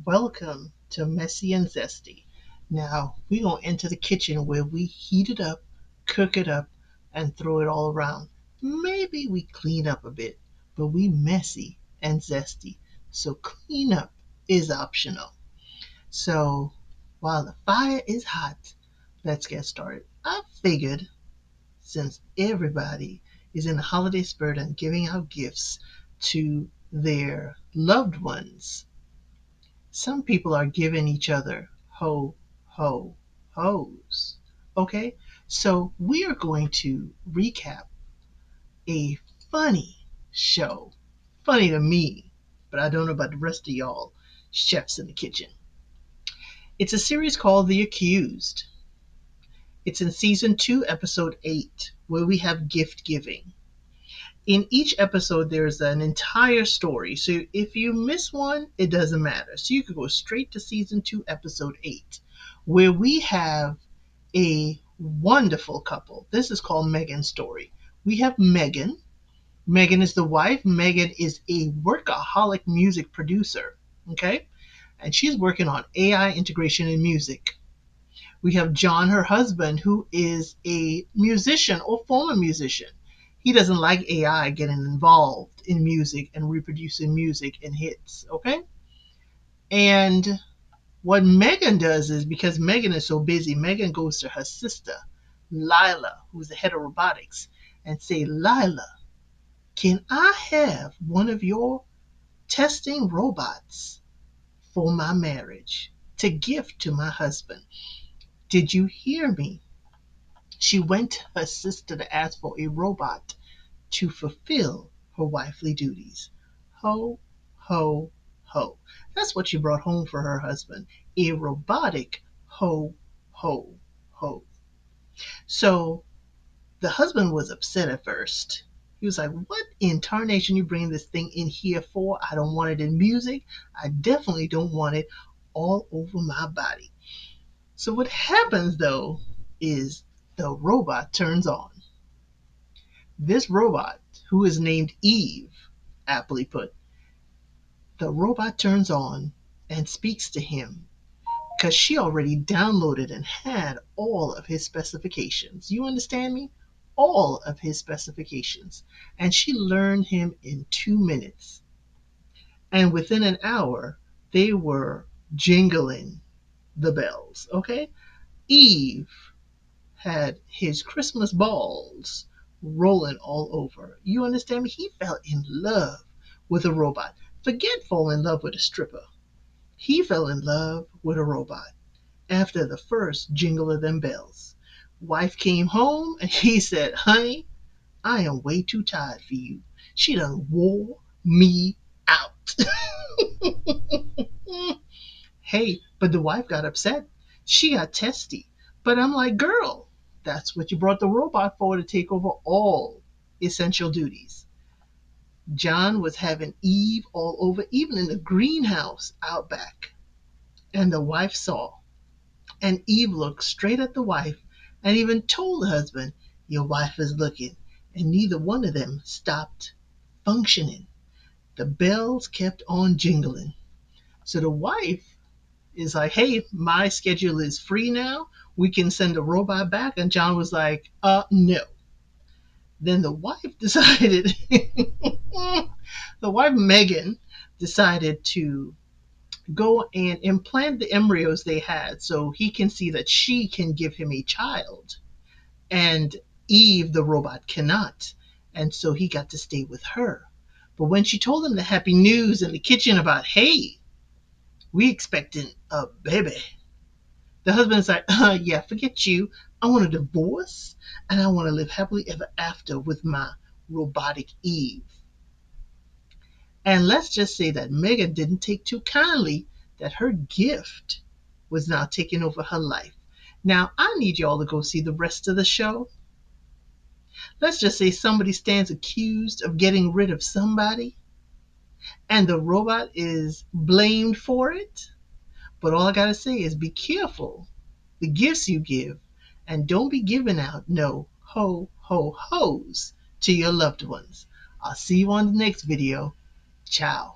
Welcome to Messy and Zesty. Now, we're going to enter the kitchen where we heat it up, cook it up, and throw it all around. Maybe we clean up a bit, but we messy and zesty. So clean up is optional. So while the fire is hot, let's get started. I figured since everybody is in the holiday spirit and giving out gifts to their loved ones, some people are giving each other ho, ho's. Okay? So we are going to recap a funny show. Funny to me, but I don't know about the rest of y'all chefs in the kitchen. It's a series called The Accused. It's in season 2, episode 8, where we have gift giving. In each episode, there's an entire story. So if you miss one, it doesn't matter. So you could go straight to season 2, episode 8, where we have a wonderful couple. This is called Megan's story. We have Megan. Megan is the wife. Megan is a workaholic music producer. Okay? And she's working on AI integration in music. We have John, her husband, who is a musician or former musician. He doesn't like AI getting involved in music and reproducing music and hits, okay? And what Megan does is, because Megan is so busy, Megan goes to her sister, Lila, who's the head of robotics, and say, Lila, can I have one of your testing robots for my marriage to gift to my husband? Did you hear me? She went to her sister to ask for a robot to fulfill her wifely duties. Ho, ho, ho. That's what she brought home for her husband. A robotic ho, ho, ho. So the husband was upset at first. He was like, what in tarnation you bringing this thing in here for? I don't want it in music. I definitely don't want it all over my body. So what happens though is the robot turns on. This robot, who is named Eve, aptly put, the robot turns on and speaks to him because she already downloaded and had all of his specifications. You understand me? All of his specifications. And she learned him in 2 minutes. And within an hour, they were jingling the bells, okay? Eve had his Christmas balls rolling all over. You understand me? He fell in love with a robot. Forget falling in love with a stripper. He fell in love with a robot after the first jingle of them bells. Wife came home and he said, honey, I am way too tired for you. She done wore me out. Hey, but the wife got upset. She got testy. But I'm like, girl, that's what you brought the robot for, to take over all essential duties. John was having Eve all over, even in the greenhouse out back. And the wife saw. And Eve looked straight at the wife and even told the husband, your wife is looking. And neither one of them stopped functioning. The bells kept on jingling. So the wife is like, hey, my schedule is free now. We can send a robot back. And John was like, no. Then the wife decided, the wife, Megan, decided to go and implant the embryos they had so he can see that she can give him a child. And Eve, the robot, cannot. And so he got to stay with her. But when she told him the happy news in the kitchen about, hey, we expecting a baby, the husband's like, yeah, forget you. I want a divorce and I want to live happily ever after with my robotic Eve. And let's just say that Megan didn't take too kindly that her gift was now taking over her life. Now, I need y'all to go see the rest of the show. Let's just say somebody stands accused of getting rid of somebody and the robot is blamed for it. But all I got to say is be careful the gifts you give, and don't be giving out no ho, ho, ho's to your loved ones. I'll see you on the next video. Ciao.